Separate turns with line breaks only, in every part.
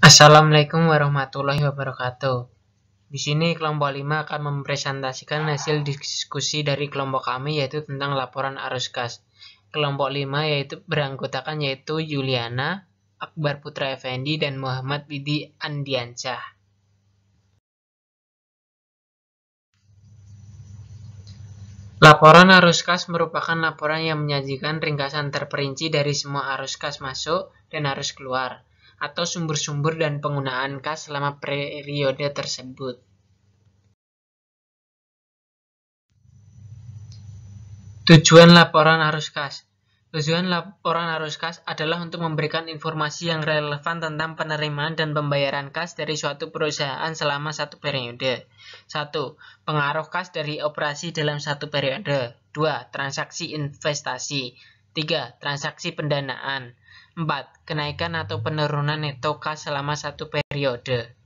Assalamualaikum warahmatullahi wabarakatuh. Di sini kelompok 5 akan mempresentasikan hasil diskusi dari kelompok kami yaitu tentang laporan arus kas. Kelompok 5 beranggotakan yaitu Yuliana, Akbar Putra Effendi, dan Muhammad Widi Andiansyah. Laporan arus kas merupakan laporan yang menyajikan ringkasan terperinci dari semua arus kas masuk dan arus keluar, atau sumber-sumber dan penggunaan kas selama periode tersebut. Tujuan laporan arus kas. Tujuan laporan arus kas adalah untuk memberikan informasi yang relevan tentang penerimaan dan pembayaran kas dari suatu perusahaan selama satu periode. 1. Pengaruh kas dari operasi dalam satu periode. 2. Transaksi investasi. 3. Transaksi pendanaan. 4. Kenaikan atau penurunan neto kas selama satu periode.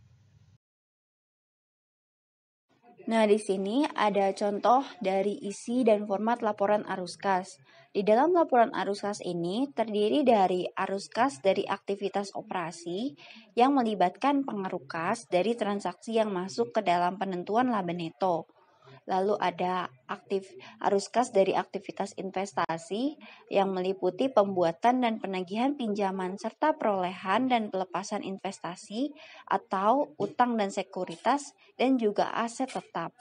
Nah, di sini ada contoh dari isi dan format laporan arus kas. Di dalam laporan arus kas ini terdiri dari arus kas dari aktivitas operasi yang melibatkan pengaruh kas dari transaksi yang masuk ke dalam penentuan laba neto. Lalu ada arus kas dari aktivitas investasi yang meliputi pembuatan dan penagihan pinjaman serta perolehan dan pelepasan investasi atau utang dan sekuritas dan juga aset tetap.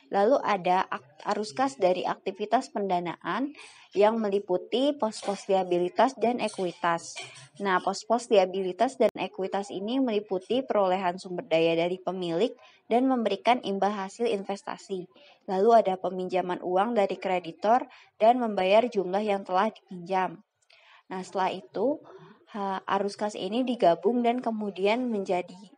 Lalu ada arus kas dari aktivitas pendanaan yang meliputi pos-pos liabilitas dan ekuitas. Nah, pos-pos liabilitas dan ekuitas ini meliputi perolehan sumber daya dari pemilik dan memberikan imbal hasil investasi. Lalu ada peminjaman uang dari kreditor dan membayar jumlah yang telah dipinjam. Nah, setelah itu arus kas ini digabung dan kemudian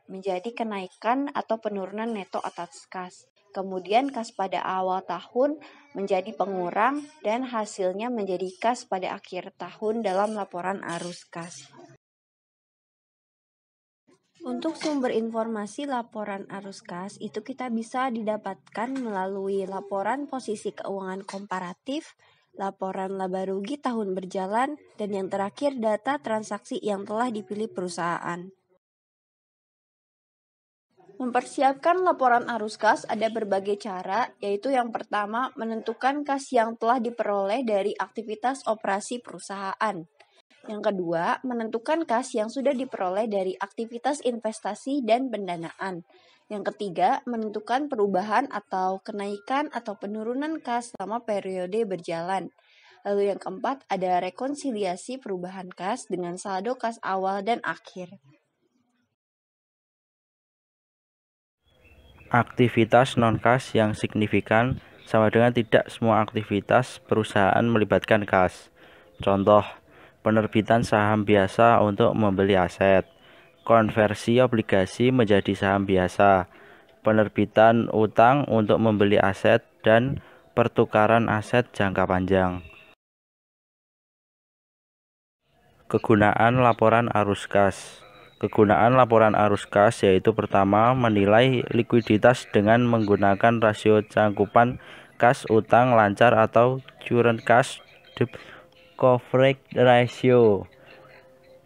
menjadi kenaikan atau penurunan neto atas kas. Kemudian kas pada awal tahun menjadi pengurang dan hasilnya menjadi kas pada akhir tahun dalam laporan arus kas. Untuk sumber informasi laporan arus kas itu kita bisa didapatkan melalui laporan posisi keuangan komparatif, laporan laba rugi tahun berjalan, dan yang terakhir data transaksi yang telah dipilih perusahaan. Mempersiapkan laporan arus kas ada berbagai cara, yaitu yang pertama menentukan kas yang telah diperoleh dari aktivitas operasi perusahaan. Yang kedua, menentukan kas yang sudah diperoleh dari aktivitas investasi dan pendanaan. Yang ketiga, menentukan perubahan atau kenaikan atau penurunan kas selama periode berjalan. Lalu yang keempat, ada rekonsiliasi perubahan kas dengan saldo kas awal dan akhir.
Aktivitas non-kas yang signifikan sama dengan tidak semua aktivitas perusahaan melibatkan kas. Contoh, penerbitan saham biasa untuk membeli aset, konversi obligasi menjadi saham biasa, penerbitan utang untuk membeli aset, dan pertukaran aset jangka panjang. Kegunaan laporan arus kas. Kegunaan laporan arus kas yaitu pertama, menilai likuiditas dengan menggunakan rasio cangkupan kas utang lancar atau current cash debt coverage ratio.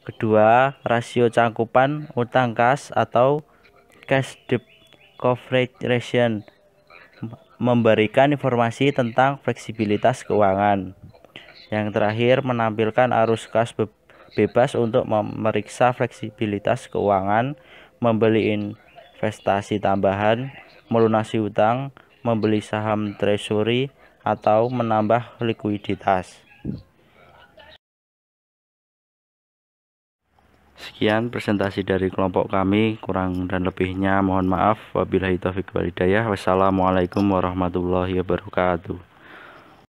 Kedua, rasio cangkupan utang kas atau cash debt coverage ratio, memberikan informasi tentang fleksibilitas keuangan. Yang terakhir, menampilkan arus kas bebas untuk memeriksa fleksibilitas keuangan, membeli investasi tambahan, melunasi utang, membeli saham treasury, atau menambah likuiditas. Sekian presentasi dari kelompok kami, kurang dan lebihnya mohon maaf. Wabillahi taufiq wal hidayah. Wassalamualaikum warahmatullahi wabarakatuh.